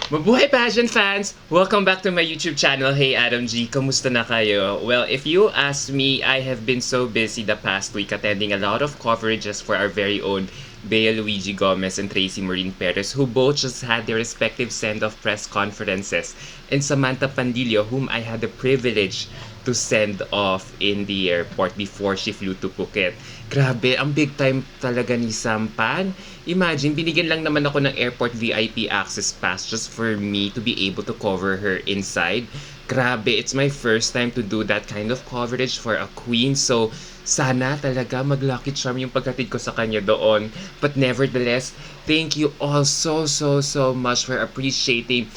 Mabuhay pageant fans! Welcome back to my YouTube channel. Hey Adam G, kamusta na kayo? Well, if you ask me, I have been so busy the past week attending a lot of coverages for our very own Bea Luigi Gomez and Tracy Maureen Perez, who both just had their respective send-off press conferences, and Samantha Pandelio, whom I had the privilege to send off in the airport before she flew to Phuket. Grabe, ang big time talaga ni Sampan. Imagine, binigyan lang naman ako ng airport VIP access pass just for me to be able to cover her inside. Grabe, it's my first time to do that kind of coverage for a queen. So, sana talaga mag-lucky charm yung paghatid ko sa kanya doon. But nevertheless, thank you all so much for appreciating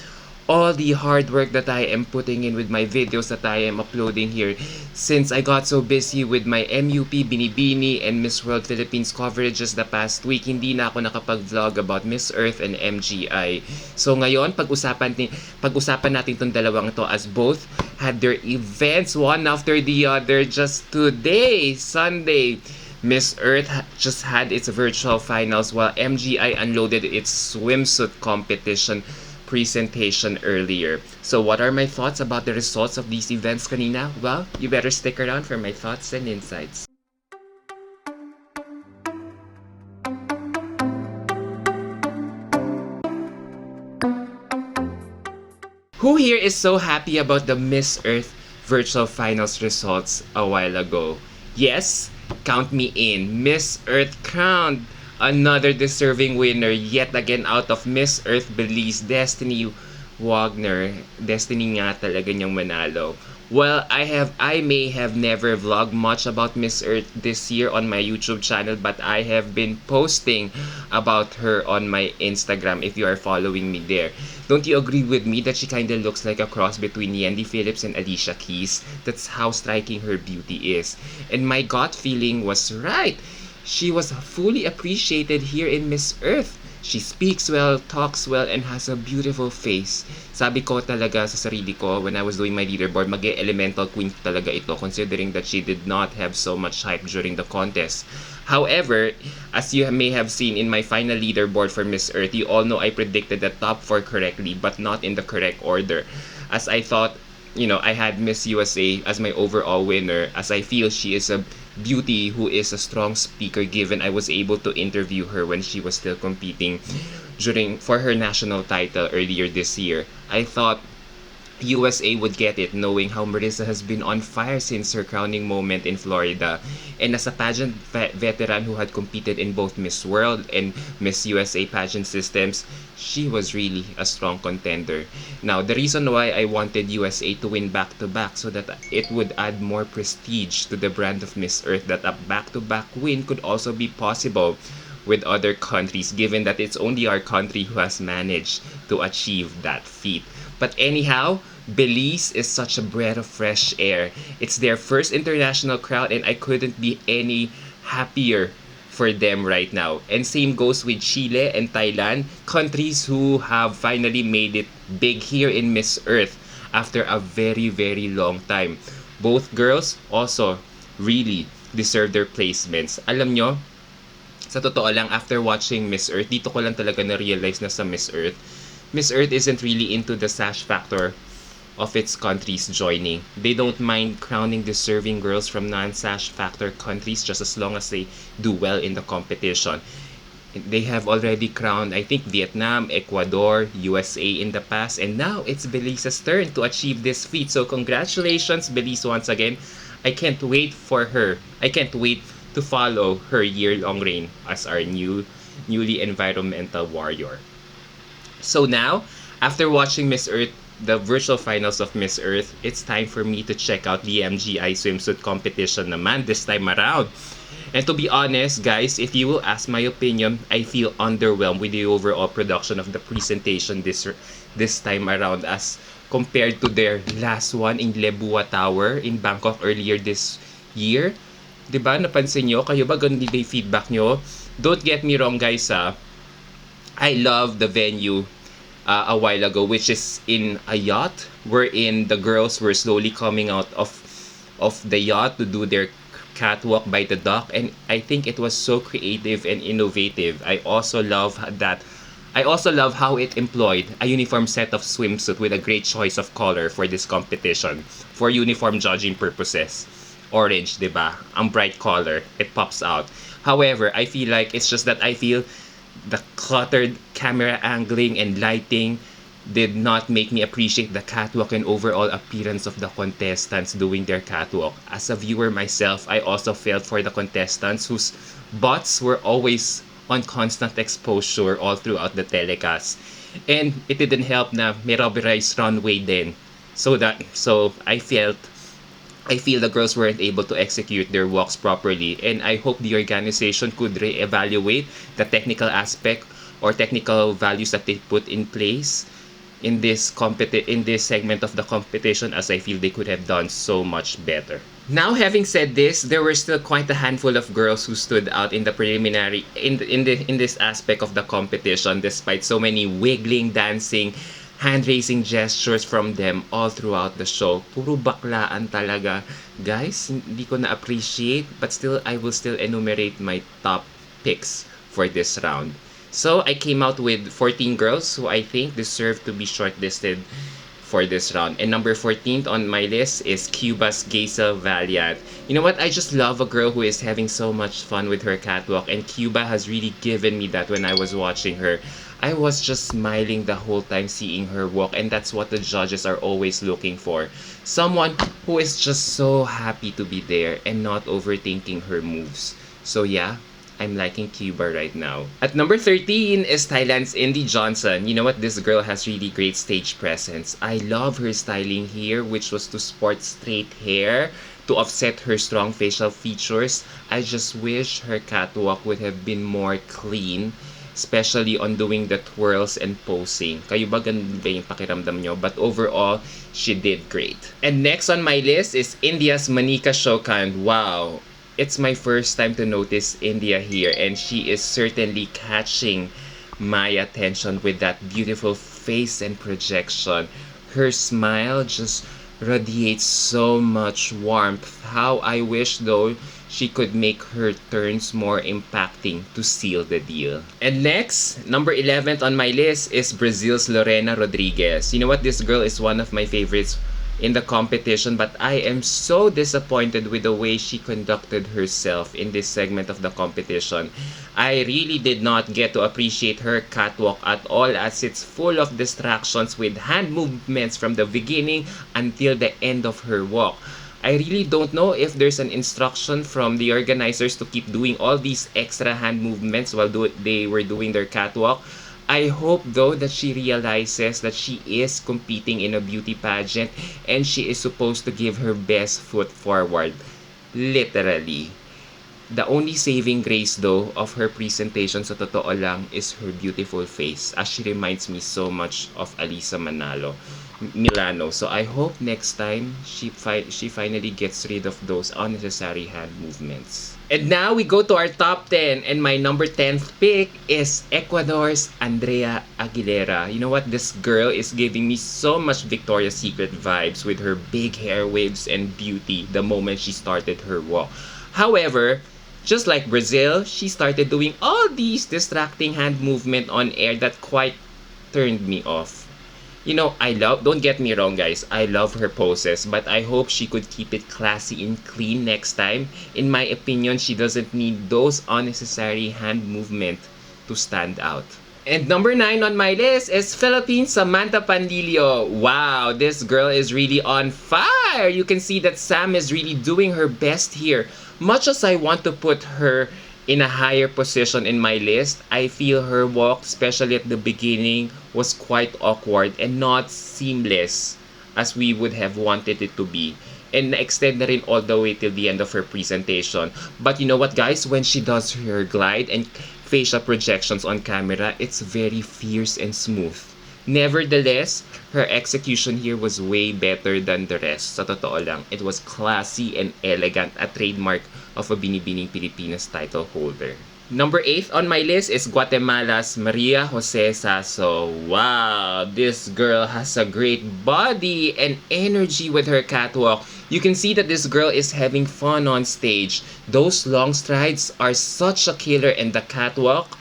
all the hard work that I am putting in with my videos that I am uploading here. Since I got so busy with my MUP, Binibini, and Miss World Philippines coverages the past week, hindi na ako nakapag-vlog about Miss Earth and MGI. So ngayon, pag-usapan natin itong dalawang to as both had their events one after the other just today, Sunday. Miss Earth just had its virtual finals while MGI unloaded its swimsuit competition presentation earlier. So what are my thoughts about the results of these events kanina? Well, you better stick around for my thoughts and insights. Who here is so happy about the Miss Earth virtual finals results a while ago? Yes? Count me in. Miss Earth crowned another deserving winner yet again out of Miss Earth Belize, Destiny Wagner. Destiny nga talaga niyang manalo. Well, I may have never vlogged much about Miss Earth this year on my YouTube channel, but I have been posting about her on my Instagram if you are following me there. Don't you agree with me that she kinda looks like a cross between Yendi Phillips and Alicia Keys? That's how striking her beauty is. And my gut feeling was right. She was fully appreciated here in Miss Earth. She speaks well, talks well, and has a beautiful face. Sabi ko talaga sa sarili ko when I was doing my leaderboard, mag-elemental queen talaga ito considering that she did not have so much hype during the contest. However, as you may have seen in my final leaderboard for Miss Earth, you all know I predicted the top 4 correctly but not in the correct order. As I thought, I had Miss USA as my overall winner, as I feel she is a beauty who is a strong speaker given I was able to interview her when she was still competing for her national title earlier this year. I thought USA would get it knowing how Marissa has been on fire since her crowning moment in Florida. And as a pageant veteran who had competed in both Miss World and Miss USA pageant systems, she was really a strong contender. Now, the reason why I wanted USA to win back-to-back so that it would add more prestige to the brand of Miss Earth, that a back-to-back win could also be possible with other countries given that it's only our country who has managed to achieve that feat. But anyhow, Belize is such a breath of fresh air. It's their first international crowd and I couldn't be any happier for them right now. And same goes with Chile and Thailand, countries who have finally made it big here in Miss Earth after a very long time. Both girls also really deserve their placements. Alam nyo, sa totoo lang, after watching Miss Earth, dito ko lang talaga na-realize na sa Miss Earth isn't really into the sash factor of its countries joining. They don't mind crowning deserving girls from non-sash factor countries just as long as they do well in the competition. They have already crowned, I think, Vietnam, Ecuador, USA in the past, and now it's Belize's turn to achieve this feat. So congratulations, Belize, once again. I can't wait to follow her year-long reign as our newly environmental warrior. So now, after watching Miss Earth, the virtual finals of Miss Earth, it's time for me to check out the MGI swimsuit competition naman this time around. And to be honest, guys, if you will ask my opinion, I feel underwhelmed with the overall production of the presentation this time around as compared to their last one in Lebua Tower in Bangkok earlier this year. Diba? Napansin nyo? Kayo ba ganun din yung feedback nyo? Don't get me wrong, guys, I love the venue a while ago, which is in a yacht wherein the girls were slowly coming out of the yacht to do their catwalk by the dock, and I think it was so creative and innovative. I also love that I also love how it employed a uniform set of swimsuit with a great choice of color for this competition for uniform judging purposes. Orange, diba? Ang bright color, it pops out. However, I feel like it's just that I feel the cluttered camera angling and lighting did not make me appreciate the catwalk and overall appearance of the contestants doing their catwalk. As a viewer myself, I also felt for the contestants whose butts were always on constant exposure all throughout the telecast. And it didn't help na may rubberized runway din. So I feel the girls weren't able to execute their walks properly, and I hope the organization could reevaluate the technical aspect or technical values that they put in place in this segment of the competition, as I feel they could have done so much better. Now, having said this, there were still quite a handful of girls who stood out in the preliminary in this aspect of the competition, despite so many wiggling, dancing, hand-raising gestures from them all throughout the show. Puro baklaan talaga. Guys, hindi ko na-appreciate, but still, I will still enumerate my top picks for this round. So, I came out with 14 girls who I think deserve to be shortlisted for this round. And number 14th on my list is Cuba's Geisel Valiant. You know what? I just love a girl who is having so much fun with her catwalk, and Cuba has really given me that when I was watching her. I was just smiling the whole time seeing her walk, and that's what the judges are always looking for. Someone who is just so happy to be there and not overthinking her moves. So yeah, I'm liking Cuba right now. At number 13 is Thailand's Indy Johnson. You know what? This girl has really great stage presence. I love her styling here, which was to sport straight hair to offset her strong facial features. I just wish her catwalk would have been more clean, especially on doing the twirls and posing. Kayo ba ganun ba yung pakiramdam nyo? But overall, she did great. And next on my list is India's Manika Shokan. Wow! It's my first time to notice India here, and she is certainly catching my attention with that beautiful face and projection. Her smile just radiates so much warmth. How I wish though she could make her turns more impacting to seal the deal. And next, number 11th on my list is Brazil's Lorena Rodriguez. You know what? This girl is one of my favorites in the competition, but I am so disappointed with the way she conducted herself in this segment of the competition. I really did not get to appreciate her catwalk at all, as it's full of distractions with hand movements from the beginning until the end of her walk. I really don't know if there's an instruction from the organizers to keep doing all these extra hand movements while they were doing their catwalk. I hope though that she realizes that she is competing in a beauty pageant and she is supposed to give her best foot forward. Literally. The only saving grace though of her presentation sa totoo lang is her beautiful face, as she reminds me so much of Alisa Milano. So I hope next time she finally gets rid of those unnecessary hand movements. And now we go to our top 10, and my number 10th pick is Ecuador's Andrea Aguilera. You know what? This girl is giving me so much Victoria's Secret vibes with her big hair waves and beauty the moment she started her walk. However, just like Brazil, she started doing all these distracting hand movement on air that quite turned me off. You know, don't get me wrong guys, I love her poses, but I hope she could keep it classy and clean next time. In my opinion, she doesn't need those unnecessary hand movement to stand out. And number 9 on my list is Philippines' Samantha Pandelio. Wow, this girl is really on fire! You can see that Sam is really doing her best here. Much as I want to put her in a higher position in my list, I feel her walk, especially at the beginning, was quite awkward and not seamless as we would have wanted it to be. And na-extend na rin all the way till the end of her presentation. But you know what guys, when she does her glide and facial projections on camera, it's very fierce and smooth. Nevertheless, her execution here was way better than the rest. Sa totoo lang, it was classy and elegant, a trademark of a Binibining Pilipinas title holder. Number 8 on my list is Guatemala's Maria Jose Sasso. Wow, this girl has a great body and energy with her catwalk. You can see that this girl is having fun on stage. Those long strides are such a killer, and the catwalk,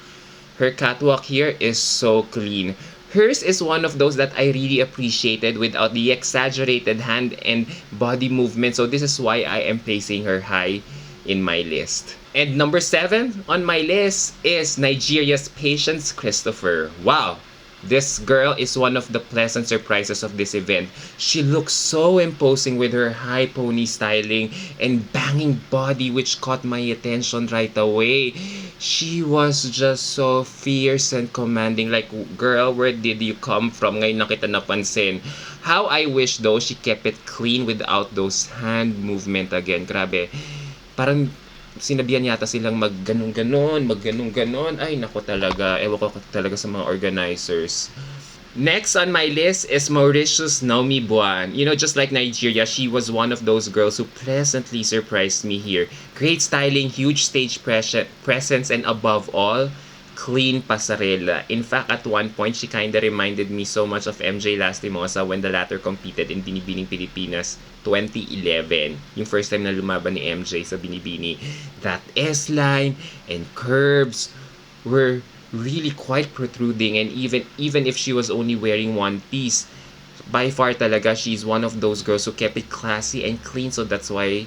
Her catwalk here is so clean. Hers is one of those that I really appreciated without the exaggerated hand and body movement. So this is why I am placing her high in my list. And number 7 on my list is Nigeria's Patience Christopher. Wow! This girl is one of the pleasant surprises of this event. She looks so imposing with her high pony styling and banging body which caught my attention right away. She was just so fierce and commanding. Like, girl, where did you come from? Ngayon na kita napansin. How I wish though she kept it clean without those hand movement again. Grabe. Parang sinabihan yata silang magganon-ganon. Ay, nako talaga. Ewan ko talaga sa mga organizers. Next on my list is Mauritius Naomi Buan. You know, just like Nigeria, she was one of those girls who pleasantly surprised me here. Great styling, huge stage presence, and above all, clean pasarela. In fact, at one point, she kinda reminded me so much of MJ Lastimosa when the latter competed in Binibining Pilipinas 2011. Yung first time na lumaban ni MJ sa Binibini. That S-line and curves were really quite protruding, and even if she was only wearing one piece, by far talaga, she's one of those girls who kept it classy and clean, so that's why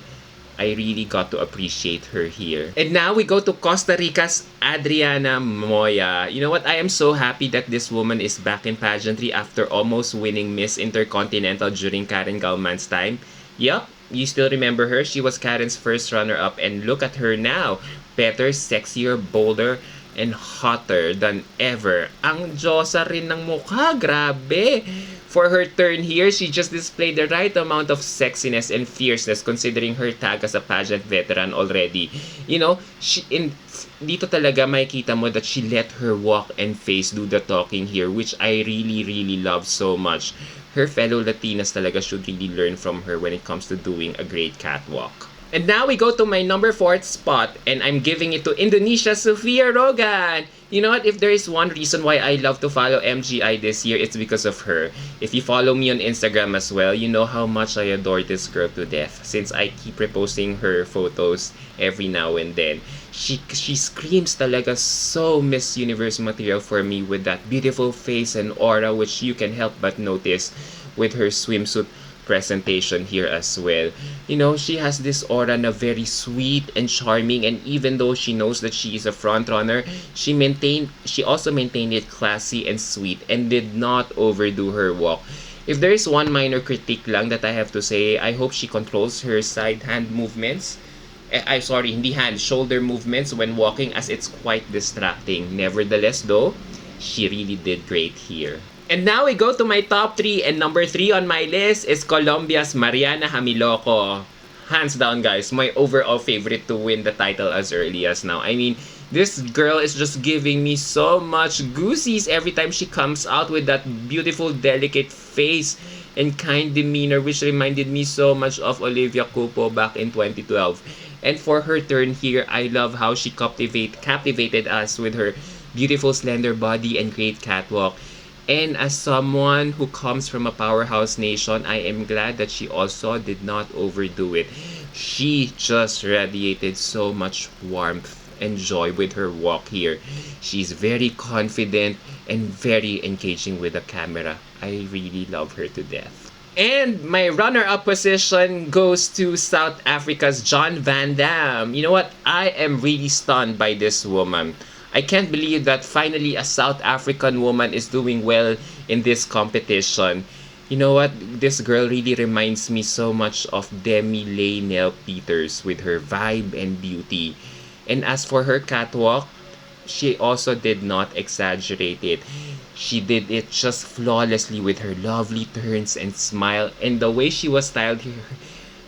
I really got to appreciate her here. And now we go to Costa Rica's Adriana Moya. You know what? I am so happy that this woman is back in pageantry after almost winning Miss Intercontinental during Karen Galman's time. Yup, you still remember her? She was Karen's first runner-up, and look at her now. Better, sexier, bolder, and hotter than ever. Ang Diyosa rin ng mukha, grabe! For her turn here, she just displayed the right amount of sexiness and fierceness considering her tag as a pageant veteran already. You know, dito talaga makikita mo that she let her walk and face do the talking here, which I really love so much. Her fellow Latinas talaga should really learn from her when it comes to doing a great catwalk. And now we go to my number 4th spot, and I'm giving it to Indonesia's Sofia Rogan. You know what? If there is one reason why I love to follow MGI this year, it's because of her. If you follow me on Instagram as well, you know how much I adore this girl to death, since I keep reposting her photos every now and then. She screams talaga so Miss Universe material for me with that beautiful face and aura which you can help but notice with her swimsuit presentation here as well. You know, she has this aura na very sweet and charming, and even though she knows that she is a front runner, she also maintained it classy and sweet and did not overdo her walk. If there is one minor critique lang that I have to say, I hope she controls her side hand movements. Shoulder movements when walking, as it's quite distracting. Nevertheless though, she really did great here. And now we go to my top 3, and number 3 on my list is Colombia's Mariana Hamiloco. Hands down, guys, my overall favorite to win the title as early as now. I mean, this girl is just giving me so much goosies every time she comes out with that beautiful, delicate face and kind demeanor, which reminded me so much of Olivia Cupo back in 2012. And for her turn here, I love how she captivated us with her beautiful, slender body and great catwalk. And as someone who comes from a powerhouse nation, I am glad that she also did not overdo it. She just radiated so much warmth and joy with her walk here. She's very confident and very engaging with the camera. I really love her to death. And my runner-up position goes to South Africa's John Van Dam. You know what? I am really stunned by this woman. I can't believe that finally a South African woman is doing well in this competition. You know what? This girl really reminds me so much of Demi Laynell Peters with her vibe and beauty. And as for her catwalk, she also did not exaggerate it. She did it just flawlessly with her lovely turns and smile. And the way she was styled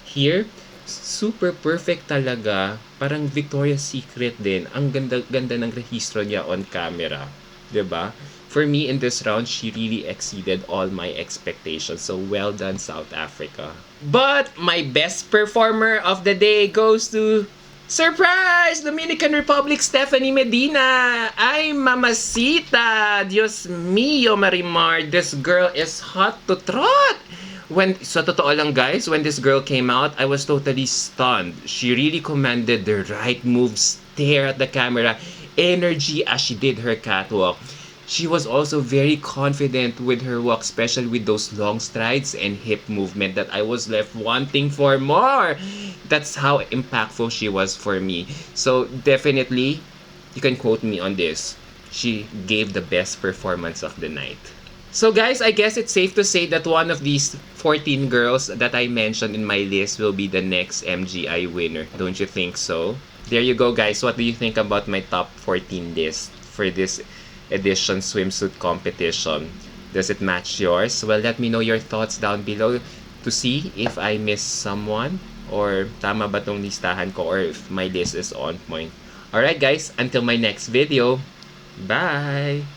here super perfect talaga. Parang Victoria's Secret din. Ang ganda ng rehistro niya on camera. 'Di ba? For me, in this round, she really exceeded all my expectations. So well done, South Africa. But my best performer of the day goes to, surprise! Dominican Republic, Stephanie Medina! Ay, mamacita! Dios mío, Marimar! This girl is hot to trot! Sa totoo lang, guys, when this girl came out, I was totally stunned. She really commanded the right moves, stare at the camera, energy as she did her catwalk. She was also very confident with her walk, especially with those long strides and hip movement that I was left wanting for more. That's how impactful she was for me. So definitely, you can quote me on this. She gave the best performance of the night. So guys, I guess it's safe to say that one of these 14 girls that I mentioned in my list will be the next MGI winner. Don't you think so? There you go guys. What do you think about my top 14 list for this edition swimsuit competition? Does it match yours? Well, let me know your thoughts down below to see if I missed someone or tama ba tong listahan ko or if my list is on point. Alright guys, until my next video. Bye!